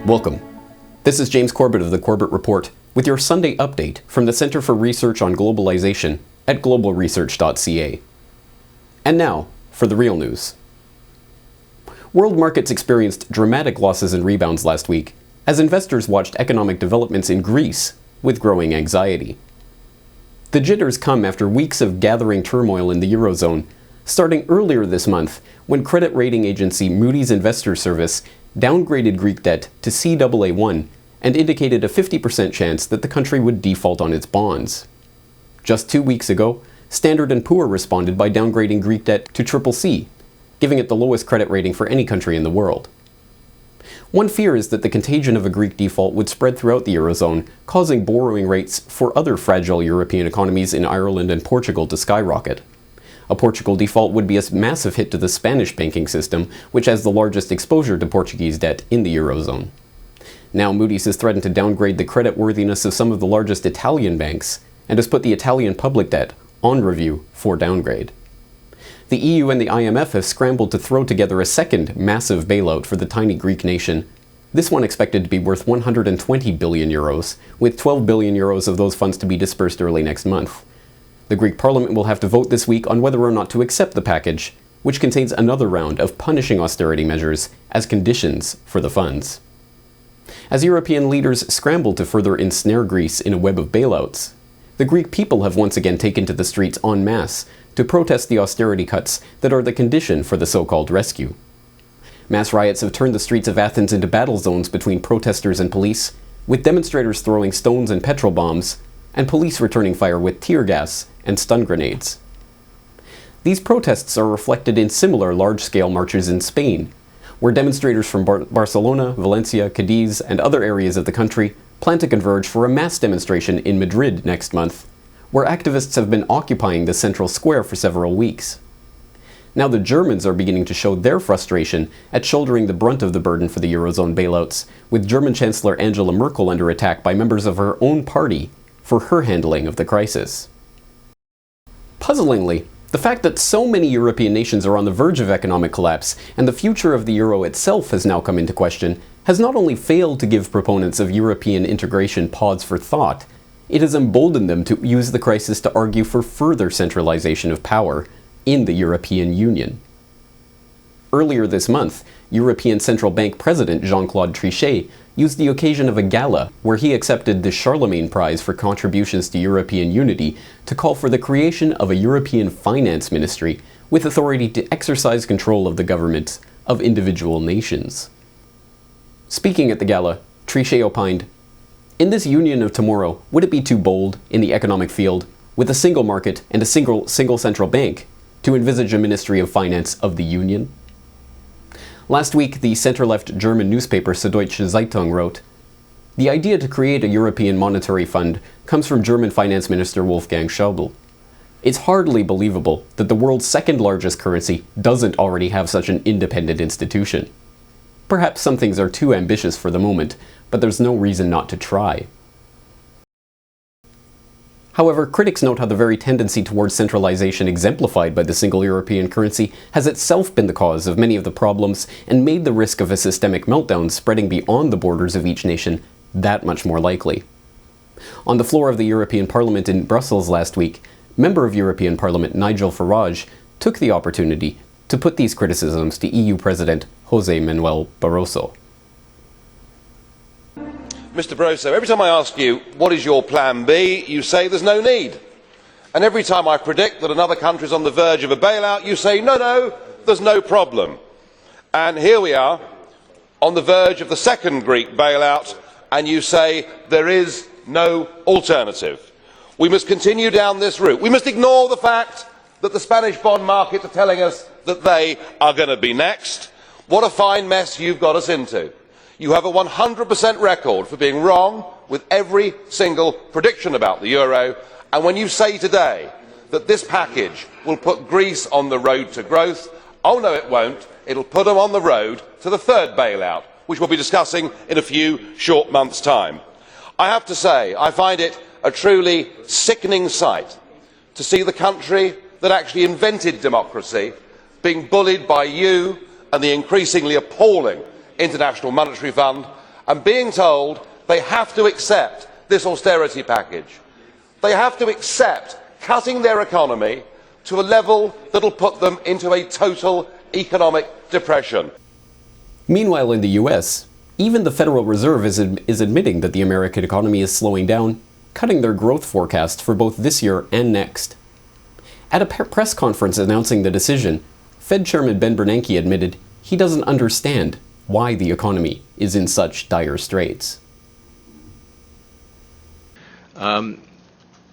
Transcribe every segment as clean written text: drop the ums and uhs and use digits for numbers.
Welcome. This is James Corbett of the Corbett Report with your Sunday update from the Center for Research on Globalization at globalresearch.ca. And now, for the real news. World markets experienced dramatic losses and rebounds last week as investors watched economic developments in Greece with growing anxiety. The jitters come after weeks of gathering turmoil in the Eurozone, starting earlier this month when credit rating agency Moody's Investors Service downgraded Greek debt to Caa1 and indicated a 50% chance that the country would default on its bonds. Just 2 weeks ago, Standard & Poor responded by downgrading Greek debt to CCC, giving it the lowest credit rating for any country in the world. One fear is that the contagion of a Greek default would spread throughout the Eurozone, causing borrowing rates for other fragile European economies in Ireland and Portugal to skyrocket. A Portugal default would be a massive hit to the Spanish banking system, which has the largest exposure to Portuguese debt in the Eurozone. Now Moody's has threatened to downgrade the creditworthiness of some of the largest Italian banks, and has put the Italian public debt on review for downgrade. The EU and the IMF have scrambled to throw together a second massive bailout for the tiny Greek nation, this one expected to be worth 120 billion euros, with 12 billion euros of those funds to be dispersed early next month. The Greek parliament will have to vote this week on whether or not to accept the package, which contains another round of punishing austerity measures as conditions for the funds. As European leaders scramble to further ensnare Greece in a web of bailouts, the Greek people have once again taken to the streets en masse to protest the austerity cuts that are the condition for the so-called rescue. Mass riots have turned the streets of Athens into battle zones between protesters and police, with demonstrators throwing stones and petrol bombs, and police returning fire with tear gas and stun grenades. These protests are reflected in similar large-scale marches in Spain, where demonstrators from Barcelona, Valencia, Cadiz, and other areas of the country plan to converge for a mass demonstration in Madrid next month, where activists have been occupying the central square for several weeks. Now the Germans are beginning to show their frustration at shouldering the brunt of the burden for the Eurozone bailouts, with German Chancellor Angela Merkel under attack by members of her own party for her handling of the crisis. Puzzlingly, the fact that so many European nations are on the verge of economic collapse and the future of the euro itself has now come into question has not only failed to give proponents of European integration pause for thought, it has emboldened them to use the crisis to argue for further centralization of power in the European Union. Earlier this month, European Central Bank President Jean-Claude Trichet used the occasion of a gala where he accepted the Charlemagne Prize for contributions to European unity to call for the creation of a European finance ministry with authority to exercise control of the governments of individual nations. Speaking at the gala, Trichet opined, "In this union of tomorrow, would it be too bold, in the economic field, with a single market and a single central bank, to envisage a Ministry of Finance of the Union?" Last week, the center-left German newspaper Süddeutsche Zeitung wrote, "The idea to create a European monetary fund comes from German Finance Minister Wolfgang Schäuble. It's hardly believable that the world's second-largest currency doesn't already have such an independent institution. Perhaps some things are too ambitious for the moment, but there's no reason not to try." However, critics note how the very tendency towards centralization exemplified by the single European currency has itself been the cause of many of the problems and made the risk of a systemic meltdown spreading beyond the borders of each nation that much more likely. On the floor of the European Parliament in Brussels last week, Member of European Parliament Nigel Farage took the opportunity to put these criticisms to EU President José Manuel Barroso. Mr Barroso, every time I ask you, what is your plan B, you say there's no need. And every time I predict that another country is on the verge of a bailout, you say, no, there's no problem. And here we are, on the verge of the second Greek bailout, and you say there is no alternative. We must continue down this route. We must ignore the fact that the Spanish bond markets are telling us that they are going to be next. What a fine mess you've got us into. You have a 100% record for being wrong with every single prediction about the euro, and when you say today that this package will put Greece on the road to growth, oh no it won't, it'll put them on the road to the third bailout, which we'll be discussing in a few short months' time. I have to say, I find it a truly sickening sight to see the country that actually invented democracy being bullied by you and the increasingly appalling International Monetary Fund and being told they have to accept this austerity package. They have to accept cutting their economy to a level that will put them into a total economic depression. Meanwhile, in the US, even the Federal Reserve is admitting that the American economy is slowing down, cutting their growth forecasts for both this year and next. At a press conference announcing the decision, Fed Chairman Ben Bernanke admitted he doesn't understand why the economy is in such dire straits.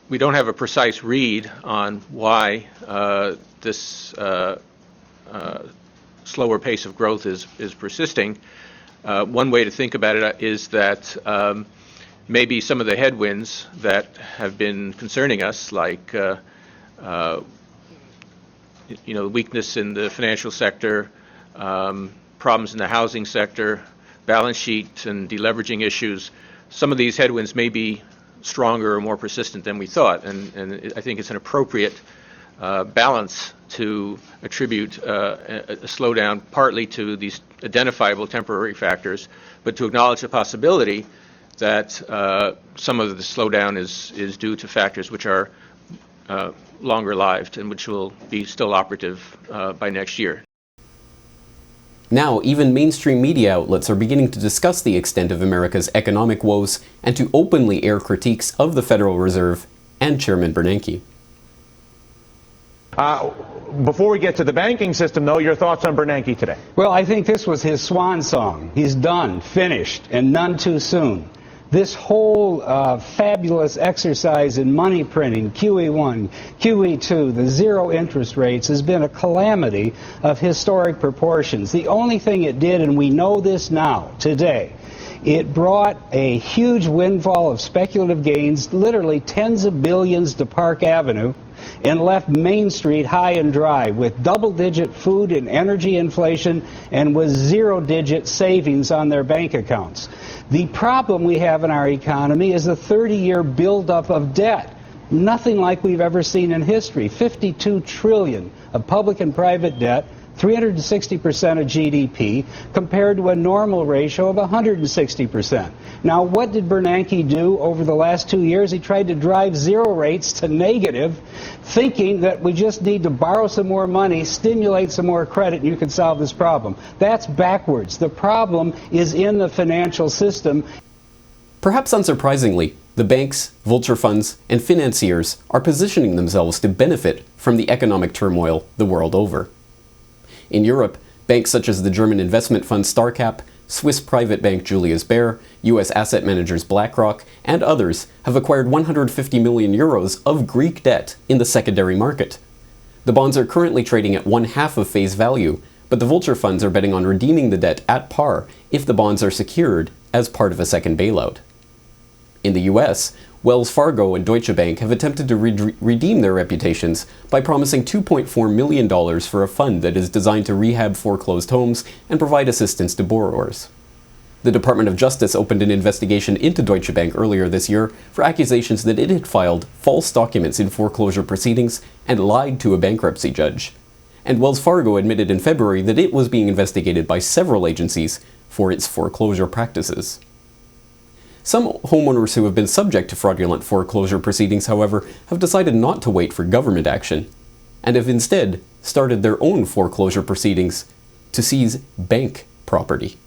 We don't have a precise read on why this slower pace of growth is persisting. One way to think about it is that maybe some of the headwinds that have been concerning us, like weakness in the financial sector, problems in the housing sector, balance sheet and deleveraging issues, some of these headwinds may be stronger or more persistent than we thought, and I think it's an appropriate balance to attribute a slowdown partly to these identifiable temporary factors, but to acknowledge the possibility that some of the slowdown is due to factors which are longer-lived and which will be still operative by next year. Now, even mainstream media outlets are beginning to discuss the extent of America's economic woes and to openly air critiques of the Federal Reserve and Chairman Bernanke. Before we get to the banking system, though, your thoughts on Bernanke today? Well, I think this was his swan song. He's done, finished, and none too soon. This whole fabulous exercise in money printing, QE1, QE2, the zero interest rates, has been a calamity of historic proportions. The only thing it did, and we know this now, today, it brought a huge windfall of speculative gains, literally tens of billions to Park Avenue, and left Main Street high and dry with double-digit food and energy inflation and with zero-digit savings on their bank accounts. The problem we have in our economy is a 30-year buildup of debt. Nothing like we've ever seen in history. 52 trillion of public and private debt, 360% of GDP, compared to a normal ratio of 160%. Now, what did Bernanke do over the last 2 years? He tried to drive zero rates to negative, thinking that we just need to borrow some more money, stimulate some more credit, and you can solve this problem. That's backwards. The problem is in the financial system. Perhaps unsurprisingly, the banks, vulture funds, and financiers are positioning themselves to benefit from the economic turmoil the world over. In Europe, banks such as the German investment fund StarCap, Swiss private bank Julius Baer, US asset managers BlackRock, and others have acquired 150 million euros of Greek debt in the secondary market. The bonds are currently trading at 1/2 of face value, but the vulture funds are betting on redeeming the debt at par if the bonds are secured as part of a second bailout. In the US, Wells Fargo and Deutsche Bank have attempted to redeem their reputations by promising $2.4 million for a fund that is designed to rehab foreclosed homes and provide assistance to borrowers. The Department of Justice opened an investigation into Deutsche Bank earlier this year for accusations that it had filed false documents in foreclosure proceedings and lied to a bankruptcy judge. And Wells Fargo admitted in February that it was being investigated by several agencies for its foreclosure practices. Some homeowners who have been subject to fraudulent foreclosure proceedings, however, have decided not to wait for government action, and have instead started their own foreclosure proceedings to seize bank property.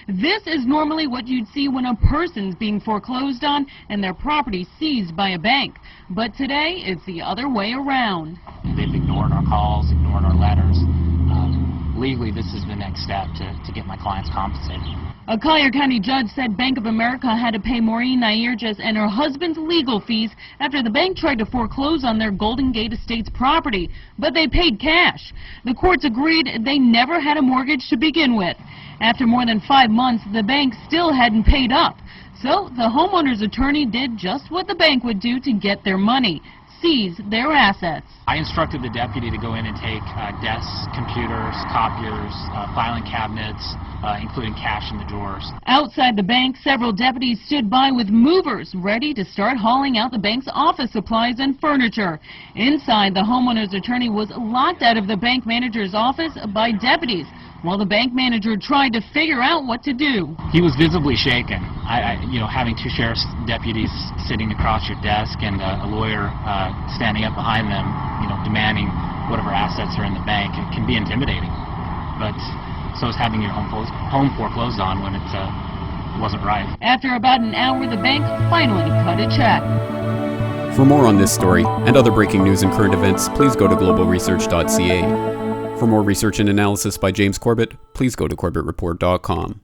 This is normally what you'd see when a person's being foreclosed on and their property seized by a bank. But today, it's the other way around. They've ignored our calls, ignored our letters. Legally, this is the next step to get my clients compensated. A Collier County judge said Bank of America had to pay Maureen Nairges and her husband's legal fees after the bank tried to foreclose on their Golden Gate Estates property, but they paid cash. The courts agreed they never had a mortgage to begin with. After more than 5 months, the bank still hadn't paid up. So the homeowner's attorney did just what the bank would do to get their money: seize their assets. I instructed the deputy to go in and take desks, computers, copiers, filing cabinets, including cash in the drawers. Outside the bank, several deputies stood by with movers ready to start hauling out the bank's office supplies and furniture. Inside, the homeowner's attorney was locked out of the bank manager's office by deputies while the bank manager tried to figure out what to do. He was visibly shaken. Having two sheriff's deputies sitting across your desk and a lawyer standing up behind them, demanding whatever assets are in the bank, it can be intimidating. But so is having your home foreclosed on when it wasn't right. After about an hour, the bank finally cut a check. For more on this story and other breaking news and current events, please go to globalresearch.ca. For more research and analysis by James Corbett, please go to corbettreport.com.